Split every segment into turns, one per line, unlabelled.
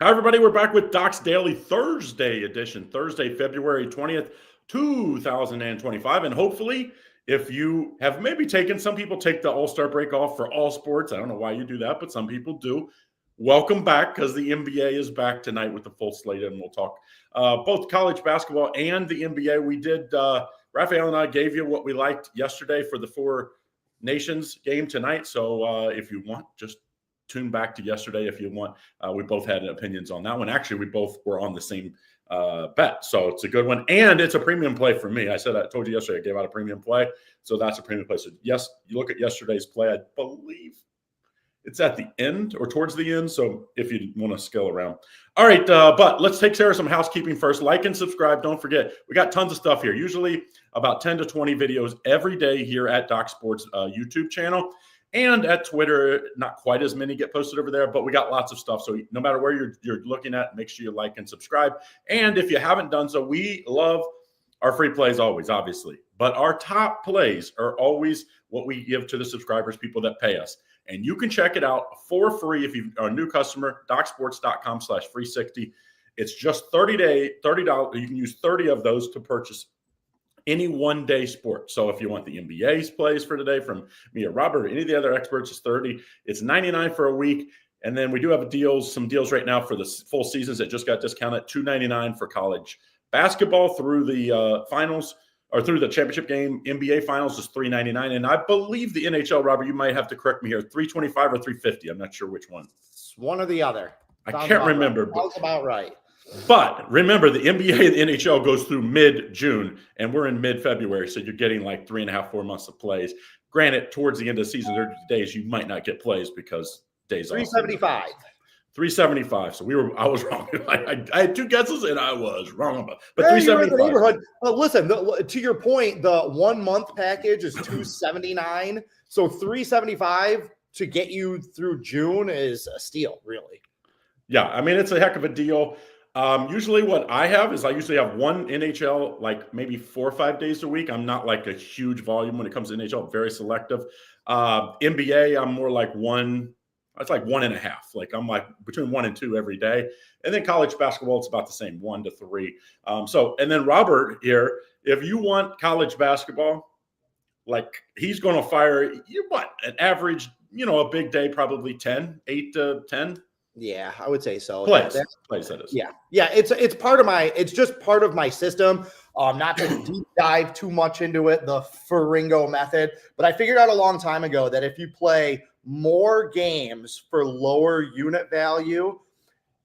Hi, everybody. We're back with Doc's Daily Thursday edition, Thursday, February 20th, 2025. And hopefully, if you have maybe taken, some people take the All-Star break off for all sports. I don't know why you do that, but some people do. Welcome back, because the NBA is back tonight with the full slate, and we'll talk both college basketball and the NBA. We did, Raphael and I gave you what we liked yesterday for the Four Nations game tonight. So if you want, just tune back to yesterday if you want. We both had opinions on that one. Actually, we both were on the same bet. So it's a good one. And it's a premium play for me. I told you yesterday I gave out a premium play. So that's a premium play. So yes, you look at yesterday's play, I believe it's at the end or towards the end. So if you want to skill around. All right, but let's take care of some housekeeping first. Like and subscribe. Don't forget, we got tons of stuff here. Usually about 10 to 20 videos every day here at Doc Sports YouTube channel. And at Twitter, not quite as many get posted over there, but we got lots of stuff. So no matter where you're looking at, make sure you like and subscribe. And if you haven't done so, we love our free plays always, obviously. But our top plays are always what we give to the subscribers, people that pay us. And you can check it out for free if you are a new customer, docsports.com/free60. It's just $30. You can use 30 of those to purchase any one-day sport. So if you want the NBA's plays for today from me or Robert or any of the other experts, it's 30. It's 99 for a week. And then we do have some deals right now for the full seasons that just got discounted, $2.99 for college basketball through the finals or through the championship game. NBA finals is $3.99. And I believe the NHL, Robert, you might have to correct me here, $3.25 or $3.50. I'm not sure which one.
It's one or the other.
I can't remember.
Right. Sounds about right.
But remember, the NBA and the NHL goes through mid-June, and we're in mid-February, so you're getting like 3.5, 4 months of plays. Granted, towards the end of the season, there are days you might not get plays because days off.
375.
375. So I was wrong. I had two guesses, and I was wrong about it. But
yeah,
375.
You're in the neighborhood. Listen, to your point, the 1 month package is $279. So $375 to get you through June is a steal, really.
Yeah, I mean, it's a heck of a deal. Usually what I have is I usually have one NHL, like maybe 4 or 5 days a week. I'm not like a huge volume when it comes to NHL, very selective. NBA, I'm more like one. It's like 1.5. Like I'm like between 1 and 2 every day. And then college basketball, it's about the same, 1 to 3. And then Robert here, if you want college basketball, like he's going to fire an average, a big day, probably 8 to 10.
Yeah, I would say so.
Plays that is.
Yeah. It's just part of my system. Not to deep dive too much into it, the Ferrigno method, but I figured out a long time ago that if you play more games for lower unit value,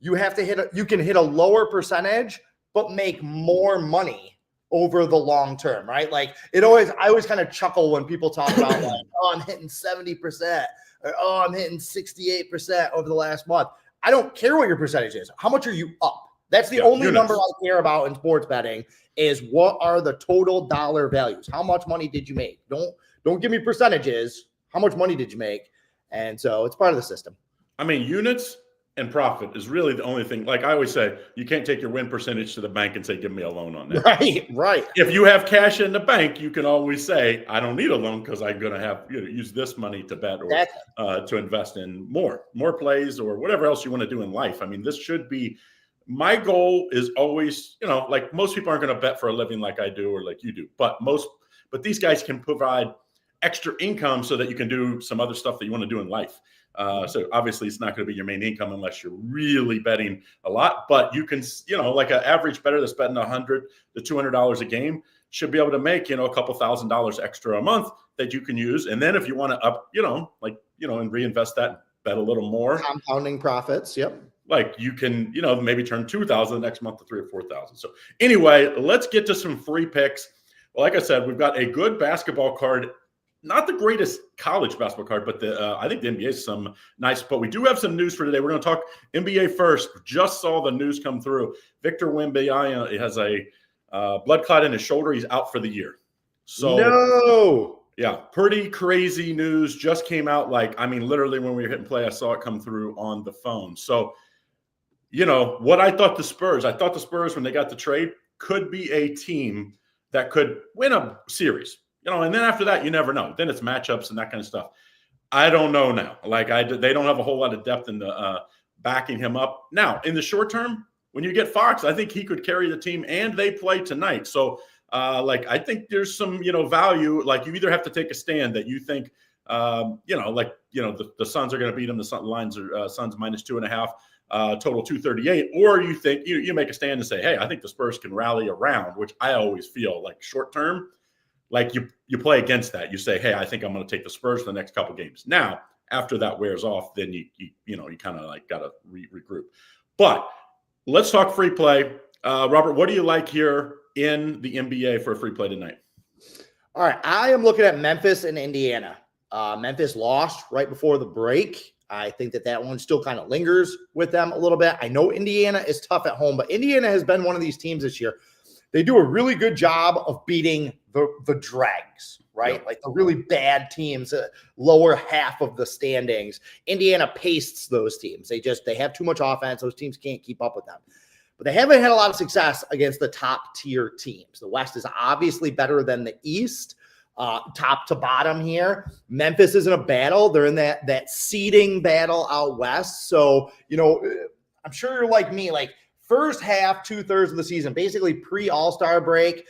you can hit a lower percentage, but make more money over the long term, right? Like I always kind of chuckle when people talk about like, oh, I'm hitting 70%. Or, oh, I'm hitting 68% over the last month. I don't care what your percentage is. How much are you up? That's the only number I care about in sports betting is what are the total dollar values? How much money did you make? Don't give me percentages. How much money did you make? And so it's part of the system.
I mean, units and profit is really the only thing. Like I always say, you can't take your win percentage to the bank and say, give me a loan on that.
Right.
If you have cash in the bank, you can always say, I don't need a loan because I'm going to have use this money to bet or to invest in more plays or whatever else you want to do in life. I mean, this should be my goal is always, like most people aren't going to bet for a living like I do or like you do, but these guys can provide extra income so that you can do some other stuff that you want to do in life. So obviously it's not going to be your main income unless you're really betting a lot, but you can, like an average bettor that's betting $100 to $200 a game should be able to make, a couple $1,000s extra a month that you can use. And then if you want to up, and reinvest that, bet a little more.
Compounding profits. Yep.
Like you can, maybe turn 2,000 next month to 3,000 or 4,000. So anyway, let's get to some free picks. Well, like I said, we've got a good basketball card. Not the greatest college basketball card, but I think the NBA is some nice. But we do have some news for today. We're going to talk NBA first. Just saw the news come through. Victor Wembanyama has a blood clot in his shoulder. He's out for the year. So
no.
Yeah, pretty crazy news. Just came out. Literally when we were hitting play, I saw it come through on the phone. So, what I thought the Spurs when they got the trade could be a team that could win a series. And then after that, you never know. Then it's matchups and that kind of stuff. I don't know now. They don't have a whole lot of depth in the backing him up. Now, in the short term, when you get Fox, I think he could carry the team, and they play tonight. So, I think there's some, value. Like, you either have to take a stand that you think, the Suns are going to beat them. The lines are Suns -2.5, total 238. Or you think you make a stand and say, hey, I think the Spurs can rally around, which I always feel like short term, like you play against that. You say, hey, I think I'm going to take the Spurs for the next couple games. Now, after that wears off, then you kind of like got to regroup. But let's talk free play. Robert, what do you like here in the NBA for a free play tonight?
All right. I am looking at Memphis and Indiana. Memphis lost right before the break. I think that one still kind of lingers with them a little bit. I know Indiana is tough at home, but Indiana has been one of these teams this year. They do a really good job of beating the dregs, right?
Yep.
Like the really bad teams, lower half of the standings. Indiana pastes those teams. They have too much offense. Those teams can't keep up with them. But they haven't had a lot of success against the top tier teams. The West is obviously better than the East, top to bottom here. Memphis is in a battle. They're in that seeding battle out West. So, I'm sure you're like me, like first half, 2/3 of the season, basically pre-All-Star break,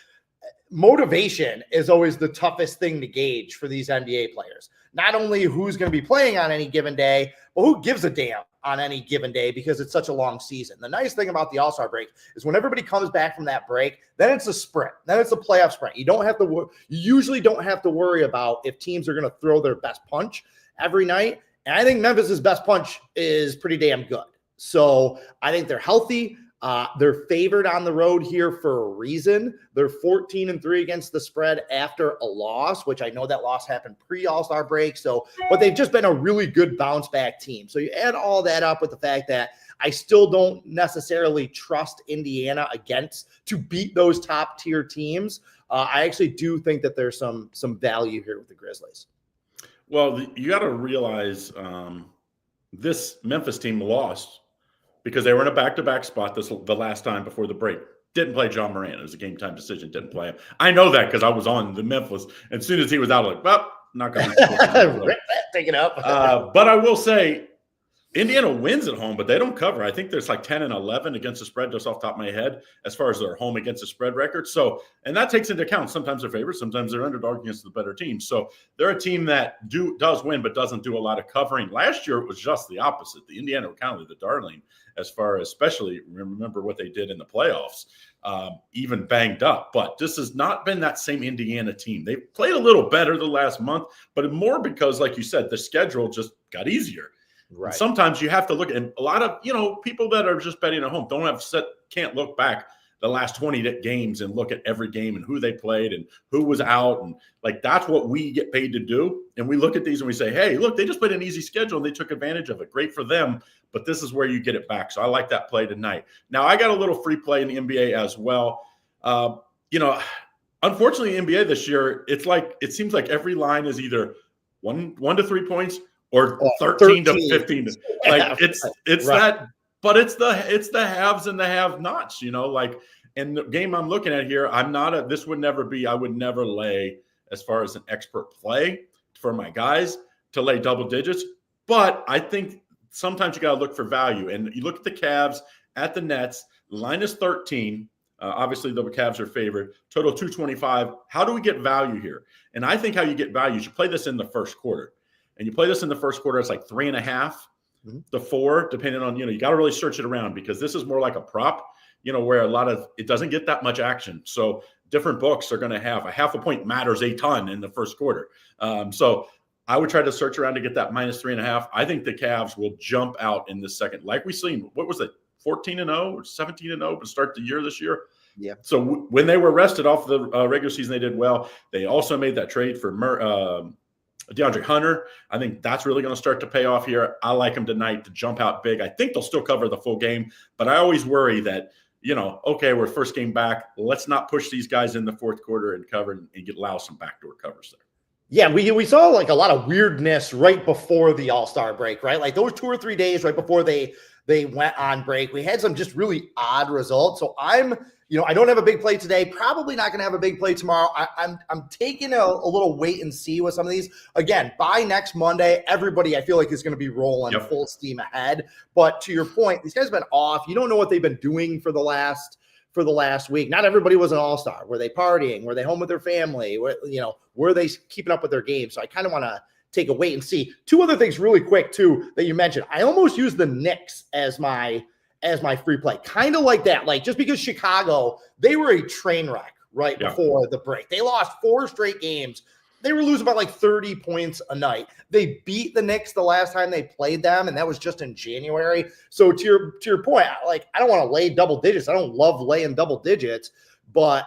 motivation is always the toughest thing to gauge for these NBA players. Not only who's going to be playing on any given day, but who gives a damn on any given day because it's such a long season. The nice thing about the All-Star break is when everybody comes back from that break, then it's a sprint. Then it's a playoff sprint. You usually don't have to worry about if teams are going to throw their best punch every night. And I think Memphis's best punch is pretty damn good. So I think they're healthy. They're favored on the road here for a reason. They're 14-3 against the spread after a loss, which I know that loss happened pre-All-Star break. But they've just been a really good bounce back team. So you add all that up with the fact that I still don't necessarily trust Indiana to beat those top tier teams. I actually do think that there's some value here with the Grizzlies.
Well, you got to realize this Memphis team lost because they were in a back-to-back spot the last time before the break. Didn't play John Morant. It was a game-time decision. Didn't play him. I know that because I was on the Memphis. As soon as he was out, I'm like, well, not going to
take it up.
But I will say, Indiana wins at home, but they don't cover. I think there's like 10-11 against the spread, just off the top of my head, as far as their home against the spread record. So, and that takes into account sometimes they're favored, sometimes they're underdog against the better team. So they're a team that does win, but doesn't do a lot of covering. Last year, it was just the opposite. The Indiana were kind of the darling, as far as, especially remember what they did in the playoffs, even banged up. But this has not been that same Indiana team. They played a little better the last month, but more because, like you said, the schedule just got easier. Right. And sometimes you have to look at a lot of, people that are just betting at home can't look back the last 20 games and look at every game and who they played and who was out. And like, that's what we get paid to do. And we look at these and we say, hey, look, they just played an easy schedule and they took advantage of it. Great for them. But this is where you get it back. So I like that play tonight. Now I got a little free play in the NBA as well. Unfortunately, NBA this year, it seems like every line is either 1 to 3 points or 13 to 15. Like it's right. That, but it's the haves and the have-nots, and the game I'm looking at here, I would never lay, as far as an expert play for my guys, to lay double digits. But I think sometimes you got to look for value. And you look at the Cavs at the Nets, line is 13. Obviously, the Cavs are favored. Total 225. How do we get value here? And I think how you get value is you play this in the first quarter. And you play this in the first quarter, it's like 3.5 to 4, depending on, you got to really search it around because this is more like a prop, where it doesn't get that much action. So different books are going to have a half a point matters a ton in the first quarter. So I would try to search around to get that -3.5. I think the Cavs will jump out in the second, like we've seen. What was it, 14-0 or 17-0 to start the year this year? Yeah. So when they were rested off the regular season, they did well. They also made that trade for DeAndre Hunter. I think that's really going to start to pay off here. I like them tonight to jump out big. I think they'll still cover the full game, but I always worry that, okay, we're first game back. Let's not push these guys in the fourth quarter and cover and allow some backdoor covers there.
Yeah, we saw like a lot of weirdness right before the All-Star break, right? Like those 2 or 3 days right before they went on break, we had some just really odd results. So I don't have a big play today. Probably not going to have a big play tomorrow. I'm taking a little wait and see with some of these. Again, by next Monday, everybody I feel like is going to be rolling full steam ahead. But to your point, these guys have been off. You don't know what they've been doing for the last week. Not everybody was an all-star. Were they partying? Were they home with their family? Were they keeping up with their game? So I kind of want to take a wait and see. 2 other things really quick too that you mentioned. I almost used the Knicks as my free play. Kind of like that. Like just because Chicago, they were a train wreck right before the break. They lost 4 straight games. They were losing by like 30 points a night. They beat the Knicks the last time they played them, and that was just in January. So to your point, I don't want to lay double digits. I don't love laying double digits, but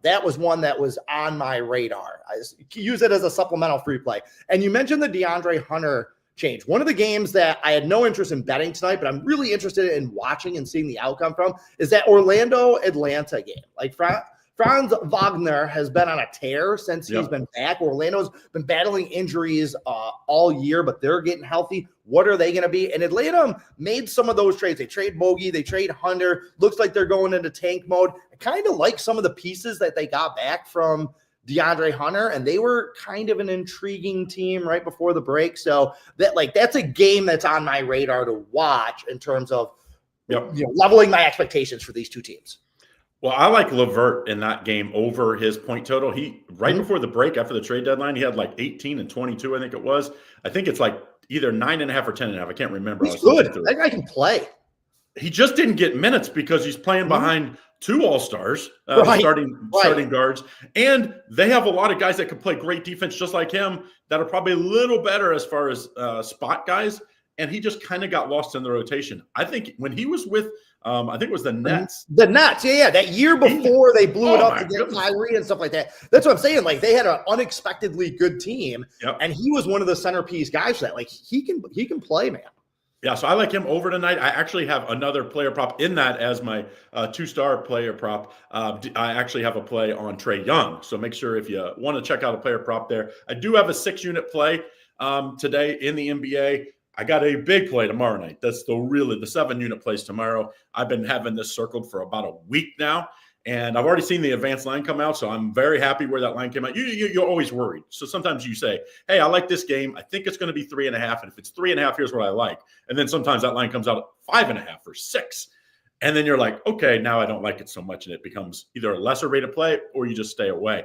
that was one that was on my radar. I use it as a supplemental free play. And you mentioned the DeAndre Hunter change. One of the games that I had no interest in betting tonight, but I'm really interested in watching and seeing the outcome from is that Orlando-Atlanta game. Like Franz Wagner has been on a tear since he's been back. Orlando's been battling injuries all year, but they're getting healthy. What are they going to be? And Atlanta made some of those trades. They trade Bogey. They trade Hunter. Looks like they're going into tank mode. I kind of like some of the pieces that they got back from DeAndre Hunter, and they were kind of an intriguing team right before the break. So that's a game that's on my radar to watch in terms of leveling my expectations for these 2 teams.
Well, I like LeVert in that game over his point total. He before the break, after the trade deadline, he had like 18 and 22, I think it was. I think it's like either 9.5 or 10.5. I can't remember.
He's good. That guy can play.
He just didn't get minutes because he's playing behind 2 all-stars, starting guards. And they have a lot of guys that can play great defense just like him that are probably a little better as far as spot guys. And he just kind of got lost in the rotation. I think when he was with I think it was the Nets.
The Nets, yeah. That year before they blew it up to get Kyrie and stuff like that. That's what I'm saying. Like they had an unexpectedly good team, and he was one of the centerpiece guys for that. Like he can play, man.
Yeah, so I like him over tonight. I actually have another player prop in that as my 2-star player prop. I actually have a play on Trae Young. So make sure if you want to check out a player prop there. I do have a 6-unit play today in the NBA. I got a big play tomorrow night. That's the 7-unit plays tomorrow. I've been having this circled for about a week now, and I've already seen the advanced line come out, so I'm very happy where that line came out. You're always worried. So sometimes you say, hey, I like this game. I think it's going to be 3.5, and if it's 3.5, here's what I like. And then sometimes that line comes out at 5.5 or 6. And then you're like, okay, now I don't like it so much, and it becomes either a lesser rated play or you just stay away.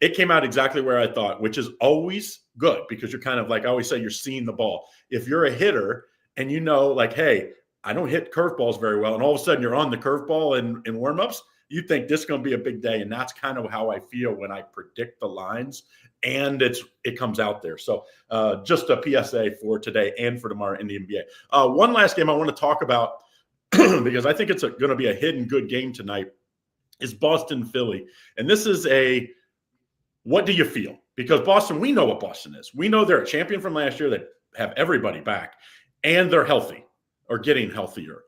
It came out exactly where I thought, which is always good because you're kind of like I always say, you're seeing the ball. If you're a hitter and like, hey, I don't hit curveballs very well, and all of a sudden you're on the curveball in warmups, you think this is going to be a big day. And that's kind of how I feel when I predict the lines, and it comes out there. So just a PSA for today and for tomorrow in the NBA. One last game I want to talk about because I think it's going to be a hidden good game tonight is Boston-Philly. And this is what do you feel? Because Boston, we know what Boston is. We know they're a champion from last year. They have everybody back, and they're healthy or getting healthier.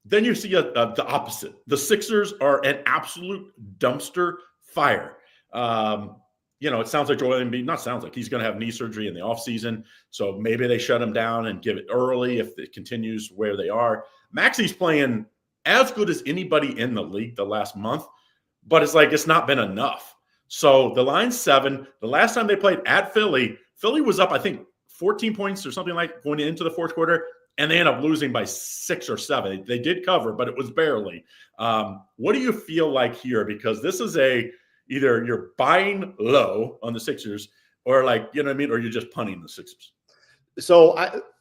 Then you see the opposite. The Sixers are an absolute dumpster fire. It sounds like Joel Embiid, not sounds like, he's going to have knee surgery in the offseason. So maybe they shut him down and give it early if it continues where they are. Maxi's playing as good as anybody in the league the last month, but it's not been enough. So the line's 7. The last time they played at Philly was up, I think, 14 points or something like going into the fourth quarter, and they ended up losing by 6 or 7. They did cover, but it was barely. What do you feel like here? Because this is either you're buying low on the Sixers or or you're just punting the Sixers.
So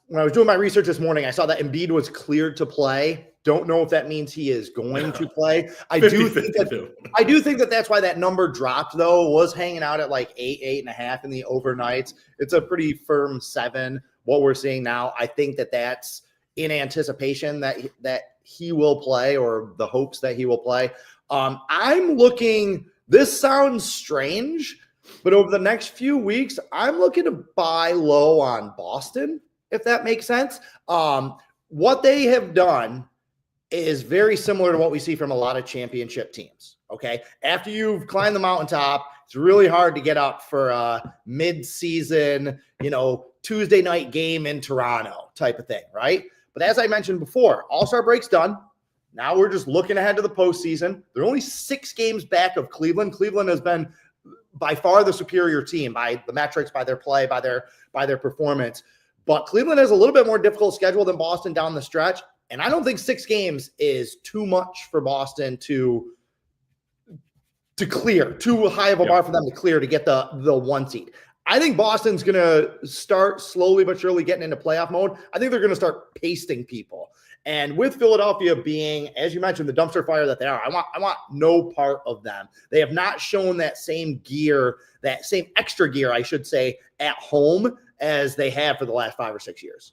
when I was doing my research this morning, I saw that Embiid was cleared to play. Don't know if that means he is going to play. I do think that that's why that number dropped, though, was hanging out at like 8.5 in the overnights. It's a pretty firm 7. What we're seeing now, I think that that's in anticipation that he will play, or the hopes that he will play. I'm looking. This sounds strange, but over the next few weeks, I'm looking to buy low on Boston, if that makes sense. What they have done is very similar to what we see from a lot of championship teams. Okay. After you've climbed the mountaintop, It's really hard to get up for a mid-season, Tuesday night game in Toronto type of thing, right? But as I mentioned before, All-Star break's done. Now we're just looking ahead to the postseason. They're only 6 games back of Cleveland. Cleveland has been by far the superior team by the metrics, by their play, by their performance. But Cleveland has a little bit more difficult schedule than Boston down the stretch. And I don't think 6 games is too much for Boston to clear, too high of a bar for them to clear to get the 1 seed. I think Boston's going to start slowly but surely getting into playoff mode. I think they're going to start pasting people. And with Philadelphia being, as you mentioned, the dumpster fire that they are, I want no part of them. They have not shown that same gear, that same extra gear, I should say, at home as they have for the last 5 or 6 years.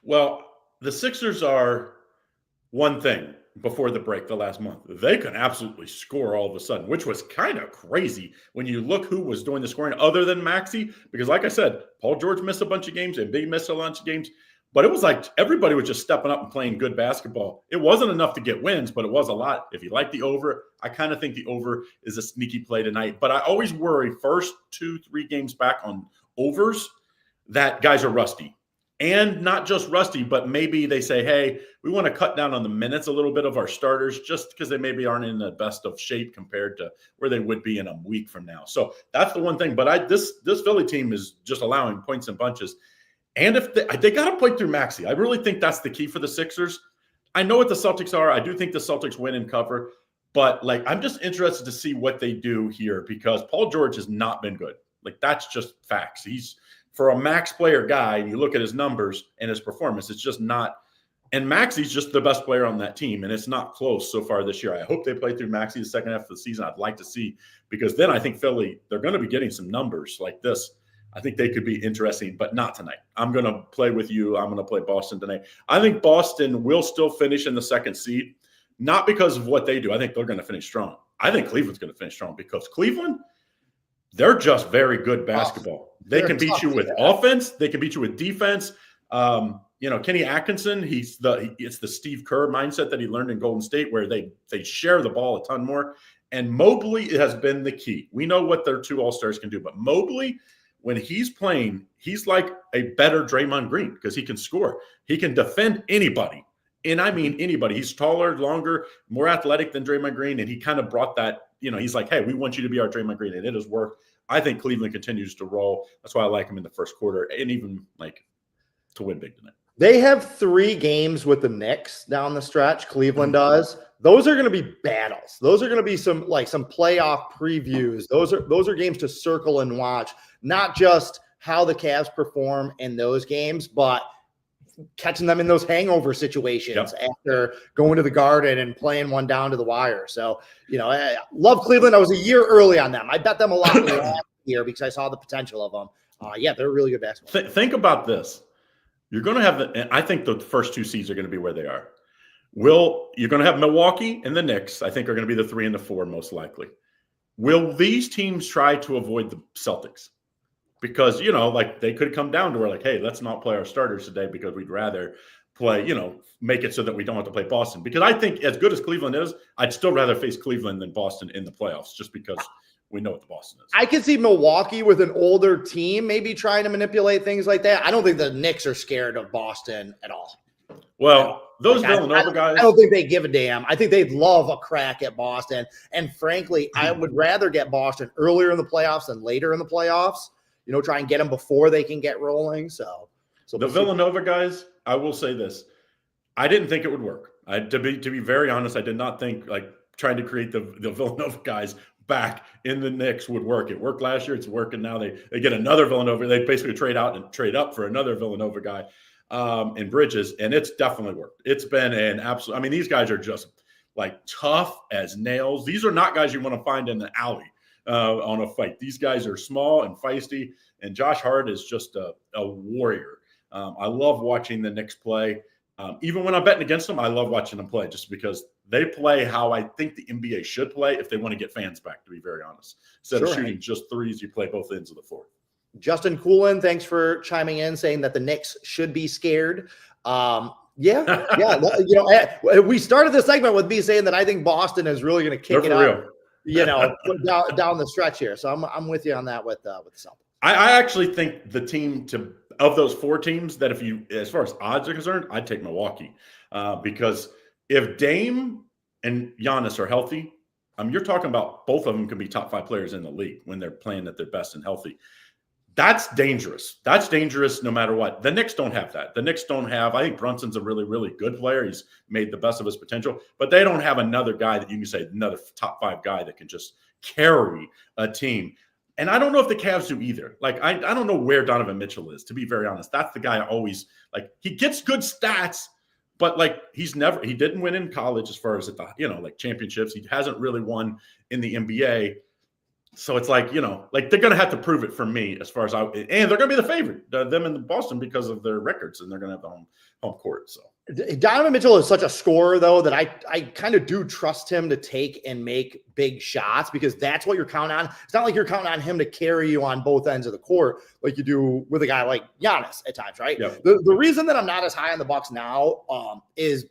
Well, the Sixers are one thing before the break the last month. They can absolutely score all of a sudden, which was kind of crazy when you look who was doing the scoring other than Maxey. Because like I said, Paul George missed a bunch of games and Big missed a bunch of games. But it was like everybody was just stepping up and playing good basketball. It wasn't enough to get wins, but it was a lot. If you like the over, I kind of think the over is a sneaky play tonight. But I always worry first 2-3 games back on overs that guys are rusty. And not just rusty, but maybe they say, hey, we want to cut down on the minutes a little bit of our starters just because they maybe aren't in the best of shape compared to where they would be in a week from now. So that's the one thing. But this Philly team is just allowing points and bunches. And if they got to play through Maxey. I really think that's the key for the Sixers. I know what the Celtics are. I do think the Celtics win and cover. But, I'm just interested to see what they do here because Paul George has not been good. That's just facts. He's – for a max player guy, and you look at his numbers and his performance, it's just not – and Maxey's just the best player on that team, and it's not close so far this year. I hope they play through Maxey the second half of the season. I'd like to see because then I think Philly, they're going to be getting some numbers like this. I think they could be interesting, but not tonight. I'm going to play with you. I'm going to play Boston tonight. I think Boston will still finish in the 2nd seed, not because of what they do. I think they're going to finish strong. I think Cleveland's going to finish strong because Cleveland, they're just very good basketball. They can beat you with offense. They can beat you with defense. Kenny Atkinson, it's the Steve Kerr mindset that he learned in Golden State where they share the ball a ton more. And Mobley has been the key. We know what their 2 All-Stars can do, but Mobley – when he's playing, he's like a better Draymond Green because he can score. He can defend anybody. And I mean anybody. He's taller, longer, more athletic than Draymond Green. And he kind of brought that, he's like, hey, we want you to be our Draymond Green. And it has worked. I think Cleveland continues to roll. That's why I like him in the first quarter and even to win big tonight. They
have 3 games with the Knicks down the stretch. Cleveland does. Those are going to be battles. Those are going to be some playoff previews. Those are games to circle and watch, not just how the Cavs perform in those games, but catching them in those hangover situations after going to the Garden and playing one down to the wire. So, I love Cleveland. I was a year early on them. I bet them a lot last year because I saw the potential of them. They're a really good basketball.
Think about this. You're going to have I think the first 2 seeds are going to be where they are. You're going to have Milwaukee and the Knicks, I think, are going to be the 3 and the 4 most likely. Will these teams try to avoid the Celtics? Because, they could come down to where hey, let's not play our starters today because we'd rather play, make it so that we don't have to play Boston. Because I think as good as Cleveland is, I'd still rather face Cleveland than Boston in the playoffs just because we know what the Boston is.
I can see Milwaukee with an older team maybe trying to manipulate things like that. I don't think the Knicks are scared of Boston at all.
Well, those Villanova guys.
I don't think they give a damn. I think they'd love a crack at Boston. And frankly, I would rather get Boston earlier in the playoffs than later in the playoffs. Try and get them before they can get rolling. So
the Villanova guys, I will say this. I didn't think it would work. To be very honest, I did not think trying to create the Villanova guys back in the Knicks would work. It worked last year. It's working now. They get another Villanova. They basically trade out and trade up for another Villanova guy in Bridges, and it's definitely worked. It's been an absolute – these guys are just tough as nails. These are not guys you want to find in the alley on a fight. These guys are small and feisty, and Josh Hart is just a warrior. I love watching the Knicks play. Even when I'm betting against them, I love watching them play just because they play how I think the NBA should play if they want to get fans back, to be very honest. Instead of shooting just threes, you play both ends of the floor.
Justin Coolin, thanks for chiming in, saying that the Knicks should be scared. We started this segment with me saying that I think Boston is really going to kick it up. down the stretch here. So I'm with you on that with the Celtics.
I actually think the team of those 4 teams that as far as odds are concerned, I'd take Milwaukee because if Dame and Giannis are healthy, you're talking about both of them can be top 5 players in the league when they're playing at their best and healthy. That's dangerous. That's dangerous no matter what. The Knicks don't have that. The Knicks don't have – I think Brunson's a really, really good player. He's made the best of his potential. But they don't have another guy that you can say another top 5 guy that can just carry a team. And I don't know if the Cavs do either. Like, I don't know where Donovan Mitchell is, to be very honest. That's the guy I always – like, he gets good stats, but, like, he didn't win in college as far as at the, championships. He hasn't really won in the NBA. So it's like, they're going to have to prove it for me as far as and they're going to be the favorite, them in Boston because of their records, and they're going to have the home court. So
Donovan Mitchell is such a scorer, though, that I kind of do trust him to take and make big shots because that's what you're counting on. It's not like you're counting on him to carry you on both ends of the court like you do with a guy like Giannis at times, right?
Yeah.
The reason that I'm not as high on the Bucks now is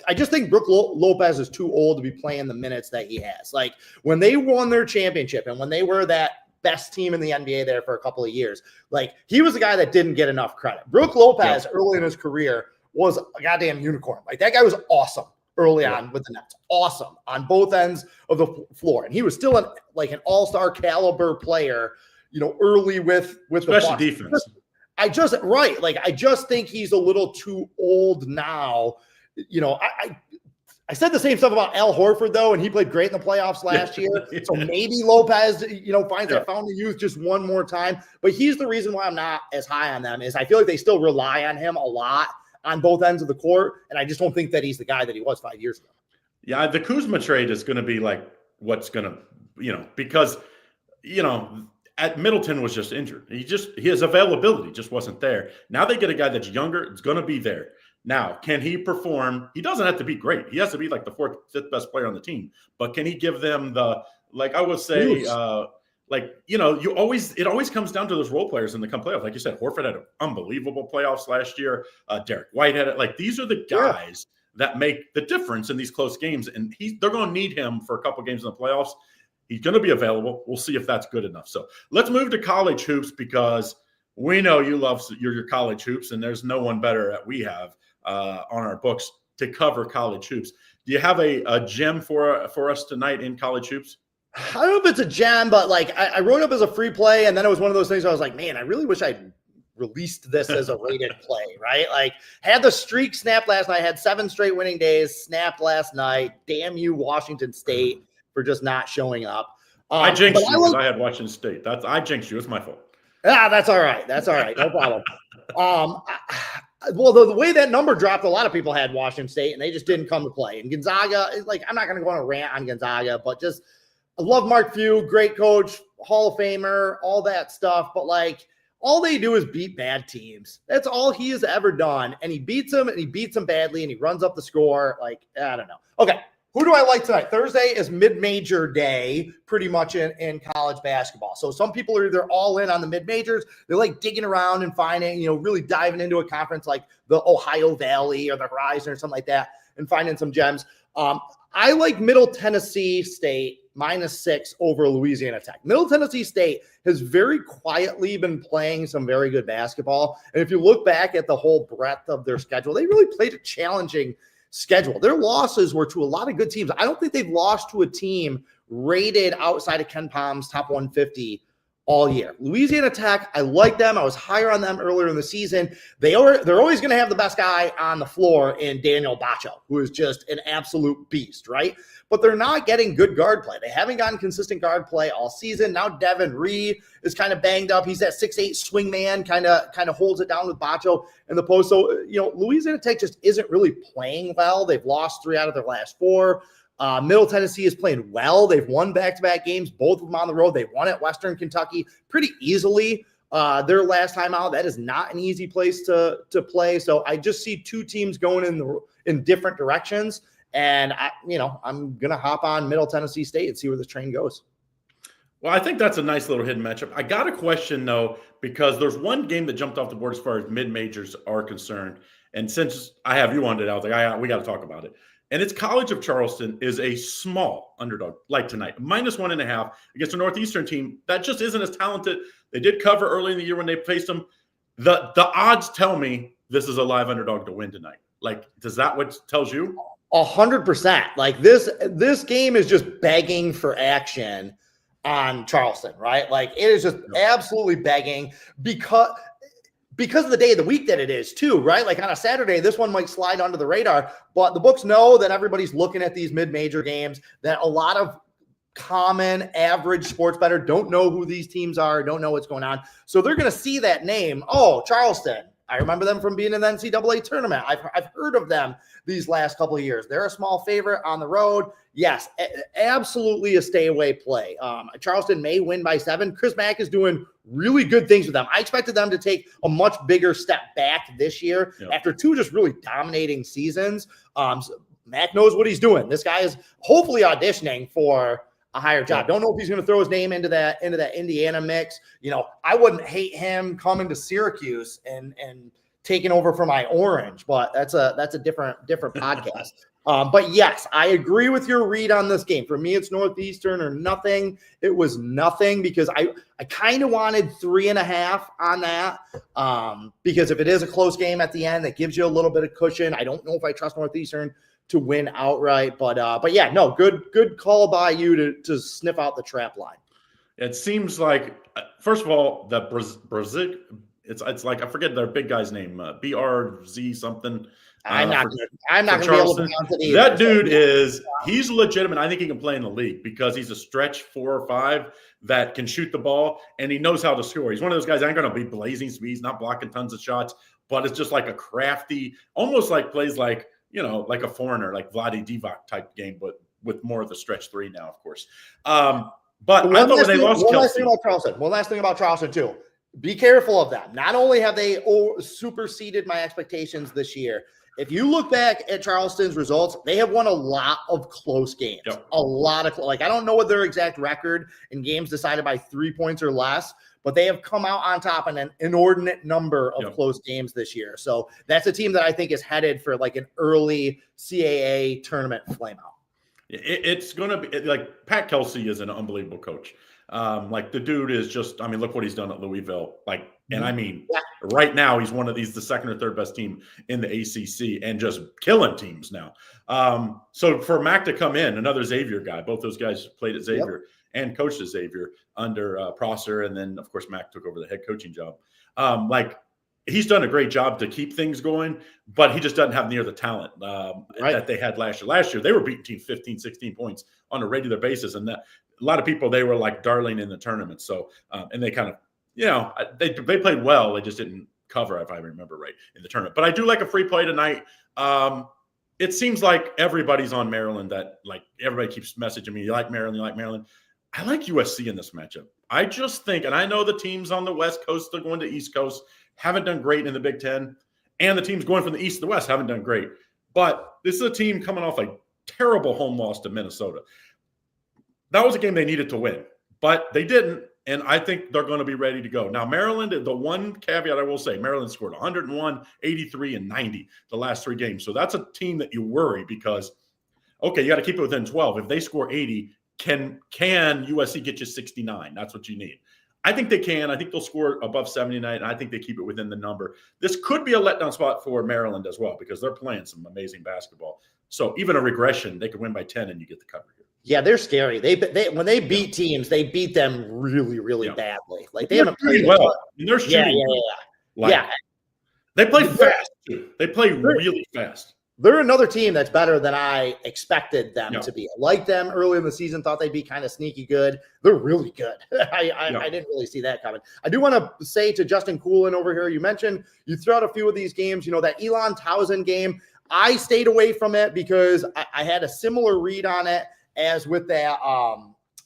I just think Brook Lopez is too old to be playing the minutes that he has. Like when they won their championship and when they were that best team in the NBA there for a couple of years, like he was a guy that didn't get enough credit. Brook Lopez early in his career was a goddamn unicorn. Like that guy was awesome early on with the Nets. Awesome on both ends of the floor. And he was still an all-star caliber player, early with
especially
the
defense.
I just think he's a little too old now. I said the same stuff about Al Horford, though, and he played great in the playoffs last year. So maybe Lopez, finds that fountain of youth just one more time. But he's the reason why I'm not as high on them is I feel like they still rely on him a lot on both ends of the court. And I just don't think that he's the guy that he was 5 years ago.
Yeah, the Kuzma trade is going to be like what's going to, because, at Middleton was just injured. His availability just wasn't there. Now they get a guy that's younger. It's going to be there. Now, can he perform? He doesn't have to be great. He has to be like the 4th, 5th best player on the team. But can he give them I would say, it always comes down to those role players in the playoffs. Like you said, Horford had an unbelievable playoffs last year. Derek White had it. Like these are the guys that make the difference in these close games. And they're going to need him for a couple games in the playoffs. He's going to be available. We'll see if that's good enough. So let's move to college hoops because we know you love your college hoops, and there's no one better that we have on our books to cover college hoops. Do you have a gem for us tonight in college hoops?
I don't know if it's a gem, but I wrote up as a free play, and then it was one of those things where I was like, man, I really wish I'd released this as a rated play, right? Like had the streak snapped last night, had 7 straight winning days, snapped last night. Damn you, Washington State, for just not showing up.
I jinxed you because I had Washington State. I jinxed you. It's my fault.
That's all right. That's all right. No problem. Well, the way that number dropped, a lot of people had Washington State, and they just didn't come to play. And Gonzaga, I'm not going to go on a rant on Gonzaga, but I love Mark Few, great coach, Hall of Famer, all that stuff. But all they do is beat bad teams. That's all he has ever done. And he beats them, and he beats them badly, and he runs up the score. I don't know. Okay. Who do I like tonight? Thursday is mid-major day pretty much in college basketball. So some people are either all in on the mid-majors. They're digging around and finding, really diving into a conference like the Ohio Valley or the Horizon or something like that and finding some gems. I like Middle Tennessee State -6 over Louisiana Tech. Middle Tennessee State has very quietly been playing some very good basketball. And if you look back at the whole breadth of their schedule, they really played a challenging schedule. Their losses were to a lot of good teams. I don't think they've lost to a team rated outside of Ken Palm's top 150 all year. Louisiana Tech, I like them. I was higher on them earlier in the season. They're always going to have the best guy on the floor in Daniel Bacho, who is just an absolute beast, right? But they're not getting good guard play. They haven't gotten consistent guard play all season. Now Devin Reed is kind of banged up. He's that 6'8" swing man, kind of holds it down with Bacho in the post. So, Louisiana Tech just isn't really playing well. They've lost 3 out of their last 4. Middle Tennessee is playing well. They've won back-to-back games, both of them on the road. They won at Western Kentucky pretty easily their last time out. That is not an easy place to play. So I just see 2 teams going in different directions. And I'm going to hop on Middle Tennessee State and see where the train goes.
Well, I think that's a nice little hidden matchup. I got a question, though, because there's one game that jumped off the board as far as mid-majors are concerned. And since I have you on it, I was like, we got to talk about it. And its College of Charleston is a small underdog, like tonight, -1.5 against a Northeastern team that just isn't as talented. They did cover early in the year when they faced them. The odds tell me this is a live underdog to win tonight. Like, does that what tells you?
100%. Like this game is just begging for action on Charleston, right? Like it is just absolutely begging because of the day of the week that it is too, right? Like on a Saturday, this one might slide under the radar, but the books know that everybody's looking at these mid-major games, that a lot of common average sports bettor don't know who these teams are, don't know what's going on. So they're going to see that name. Oh, Charleston. I remember them from being in the NCAA tournament. I've heard of them these last couple of years. They're a small favorite on the road. Yes, absolutely a stay away play. Charleston may win by 7. Chris Mack is doing really good things with them. I expected them to take a much bigger step back this year after 2 just really dominating seasons. Mack knows what he's doing. This guy is hopefully auditioning for a higher job. Don't know if he's going to throw his name into that Indiana mix. You know, I wouldn't hate him coming to Syracuse and taking over for my Orange, but that's a different podcast. But yes, I agree with your read on this game. For me, it's Northeastern or nothing. It was nothing because I kind of wanted 3.5 on that. Because if it is a close game at the end, that gives you a little bit of cushion. I don't know if I trust Northeastern to win outright, but yeah, no, good call by you to sniff out the trap line.
It seems like, first of all, the Brazil, it's like, I forget their big guy's name, BRZ something.
I'm not going to be able to pronounce it either.
That dude he's legitimate. I think he can play in the league because he's a stretch 4 or 5 that can shoot the ball and he knows how to score. He's one of those guys that ain't going to be blazing speeds, not blocking tons of shots, but it's just like a crafty, almost like plays like, you know, like a foreigner, like Vlade Divac type game, but with more of the stretch 3 now, of course. But I thought when they lost Kelsey.
One last thing about Charleston, too. Be careful of them. Not only have they superseded my expectations this year, if you look back at Charleston's results, they have won a lot of close games. A lot of I don't know what their exact record in games decided by 3 points or less, but they have come out on top in an inordinate number of close games this year. So that's a team that I think is headed for like an early CAA tournament flameout.
It's going to be like Pat Kelsey is an unbelievable coach. Like the dude is just, I mean, look what he's done at Louisville. Like, and I mean, right now he's the second or third best team in the ACC and just killing teams now. So for Mac to come in, another Xavier guy, both those guys played at Xavier and coached at Xavier under Prosser. And then of course, Mac took over the head coaching job. Like he's done a great job to keep things going, but he just doesn't have near the talent that they had last year. Last year, they were beating teams 15, 16 points on a regular basis. And that a lot of people, they were like darling in the tournament. So, and they kind of, you know, they played well. They just didn't cover, if I remember right, in the tournament. But I do like a free play tonight. It seems like everybody's on Maryland, that like everybody keeps messaging me, you like Maryland, you like Maryland. I like USC in this matchup. I just think, and I know the teams on the West Coast are going to East Coast, haven't done great in the Big Ten, and the teams going from the East to the West haven't done great. But this is a team coming off a terrible home loss to Minnesota. That was a game they needed to win, but they didn't, and I think they're going to be ready to go. Now, Maryland, the one caveat I will say, Maryland scored 101, 83, and 90 the last 3 games. So that's a team that you worry because, okay, you got to keep it within 12. If they score 80, can USC get you 69? That's what you need. I think they can. I think they'll score above 79, and I think they keep it within the number. This could be a letdown spot for Maryland as well because they're playing some amazing basketball. So even a regression, they could win by 10 and you get the cover here.
Yeah, they're scary. They when they beat teams, they beat them really, really badly. Like they haven't played
well. And they're shooting. They play fast too. They play really fast.
They're another team that's better than I expected them to be. I liked them early in the season, thought they'd be kind of sneaky good. They're really good. I didn't really see that coming. I do want to say to Justin Coolin over here, you mentioned you threw out a few of these games, you know, that Elon Towson game. I stayed away from it because I had a similar read on it as with that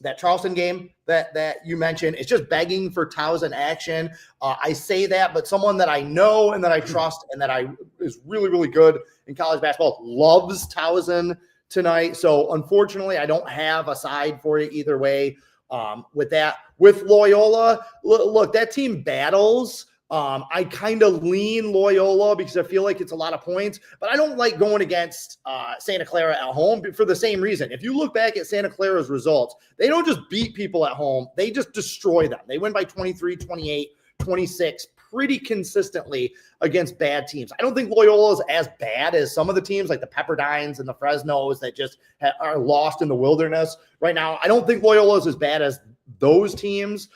that Charleston game that you mentioned. It's just begging for Towson action. I say that, but someone that I know and that I trust and that is really, really good in college basketball loves Towson tonight. So unfortunately, I don't have a side for you either way with that. With Loyola, look, that team battles. I kind of lean Loyola because I feel like it's a lot of points, but I don't like going against Santa Clara at home for the same reason. If you look back at Santa Clara's results, they don't just beat people at home. They just destroy them. They win by 23, 28, 26 pretty consistently against bad teams. I don't think Loyola is as bad as some of the teams like the Pepperdines and the Fresnos that just are lost in the wilderness right now. I don't think Loyola is as bad as those teams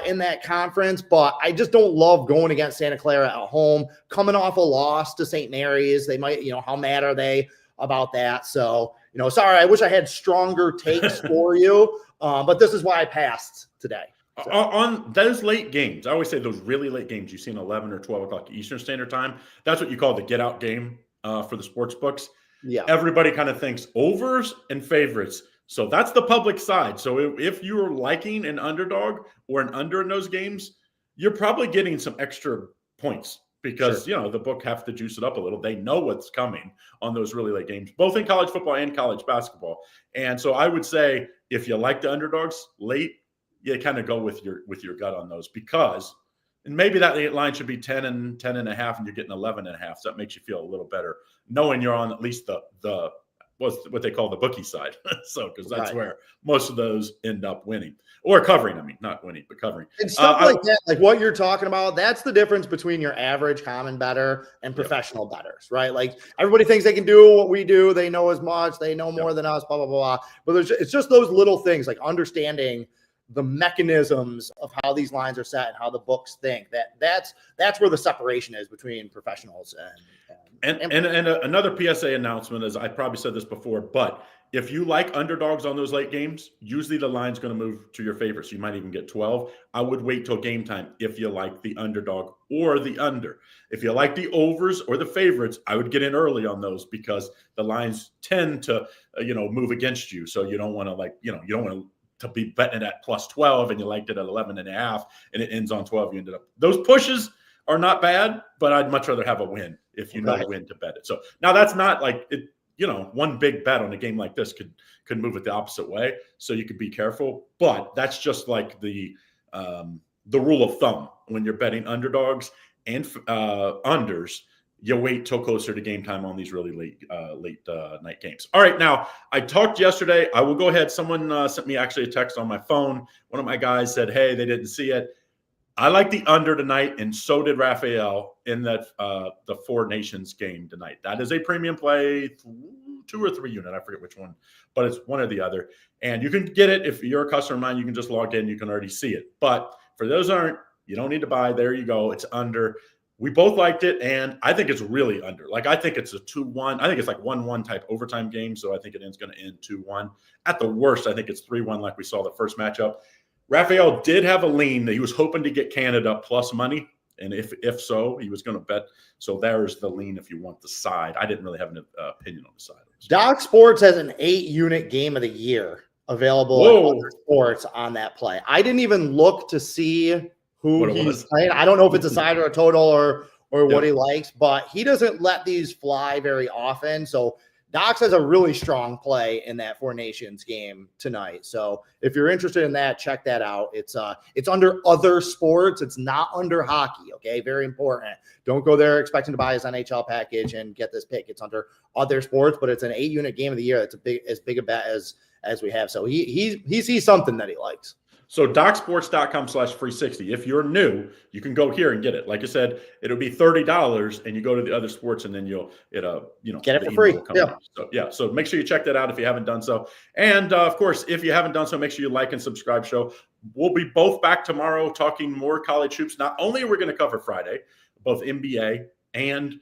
in that conference, but I just don't love going against Santa Clara at home, coming off a loss to St. Mary's. They might, how mad are they about that? So, sorry, I wish I had stronger takes for you, but this is why I passed today. So.
On those late games, I always say those really late games, you see in 11 or 12 o'clock Eastern Standard Time, that's what you call the get out game for the sports books.
Yeah.
Everybody kind of thinks overs and favorites. So that's the public side. So if you're liking an underdog or an under in those games, you're probably getting some extra points because, the book have to juice it up a little. They know what's coming on those really late games, both in college football and college basketball. And so I would say if you like the underdogs late, you kind of go with your gut on those because and maybe that line should be 10 and 10 and a half and you're getting 11 and a half. So that makes you feel a little better knowing you're on at least the what they call the bookie side. So, because that's where most of those end up winning or covering. I mean, not winning, but covering.
And stuff like that, like what you're talking about, that's the difference between your average common bettor and professional bettors, right? Like everybody thinks they can do what we do. They know as much. They know more than us, blah, blah, blah. But it's just those little things like understanding the mechanisms of how these lines are set and how the books think. That's where the separation is between professionals and
another PSA announcement is I probably said this before, but if you like underdogs on those late games, usually the line's going to move to your favor. So you might even get 12. I would wait till game time if you like the underdog or the under. If you like the overs or the favorites, I would get in early on those because the lines tend to, move against you. So you don't want to you don't want to be betting at plus 12 and you liked it at 11 and a half and it ends on 12. You ended up those pushes are not bad, but I'd much rather have a win if you know when to bet it. So now that's not like it, one big bet on a game like this could move it the opposite way. So you could be careful, but that's just like the rule of thumb when you're betting underdogs and unders. You wait till closer to game time on these really late night games. All right, now I talked yesterday. I will go ahead. Someone sent me actually a text on my phone. One of my guys said, "Hey, they didn't see it." I like the under tonight, and so did Raphael in that the Four Nations game tonight. That is a premium play, 2 or 3 unit. I forget which one, but it's one or the other. And you can get it if you're a customer of mine. You can just log in. You can already see it. But for those aren't, you don't need to buy. There you go. It's under. We both liked it, and I think it's really under. Like, I think it's a 2-1. I think it's like 1-1 type overtime game, so I think it's going to end 2-1. At the worst, I think it's 3-1 like we saw the first matchup. Raphael did have a lean that he was hoping to get Canada plus money, and if so, he was going to bet. So there's the lean if you want the side. I didn't really have an opinion on the side.
Doc Sports has an 8-unit game of the year available at Sports on that play. I didn't even look to see who he's playing. I don't know if it's a side or a total or what he likes, but he doesn't let these fly very often. So Docs has a really strong play in that Four Nations game tonight. So if you're interested in that, check that out. It's under other sports. It's not under hockey. Okay. Very important. Don't go there expecting to buy his NHL package and get this pick. It's under other sports, but it's an 8-unit game of the year. It's as big a bet as we have. So he sees something that he likes.
So docsports.com/free60. If you're new, you can go here and get it. Like I said, it'll be $30 and you go to the other sports and then you'll get it
for free.
So make sure you check that out if you haven't done so. And of course, if you haven't done so, make sure you like and subscribe show. We'll be both back tomorrow talking more college hoops. Not only are we going to cover Friday, both NBA and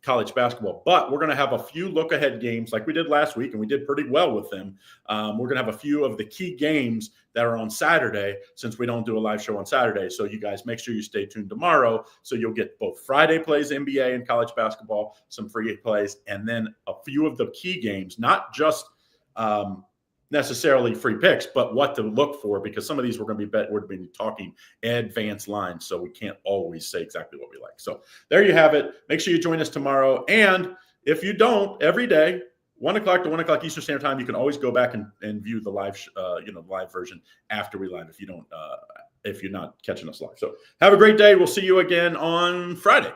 college basketball, but we're going to have a few look ahead games like we did last week, and we did pretty well with them. We're going to have a few of the key games that are on Saturday since we don't do a live show on Saturday. So you guys make sure you stay tuned tomorrow. So you'll get both Friday plays, NBA and college basketball, some free plays, and then a few of the key games, not just necessarily free picks, but what to look for, because some of these we're going to be talking advanced lines, so we can't always say exactly what we like. So there you have it. Make sure you join us tomorrow. And if you don't, every day, 1 o'clock to 1 o'clock Eastern Standard Time, you can always go back and view the live, live version after we live if you don't if you're not catching us live. So have a great day. We'll see you again on Friday.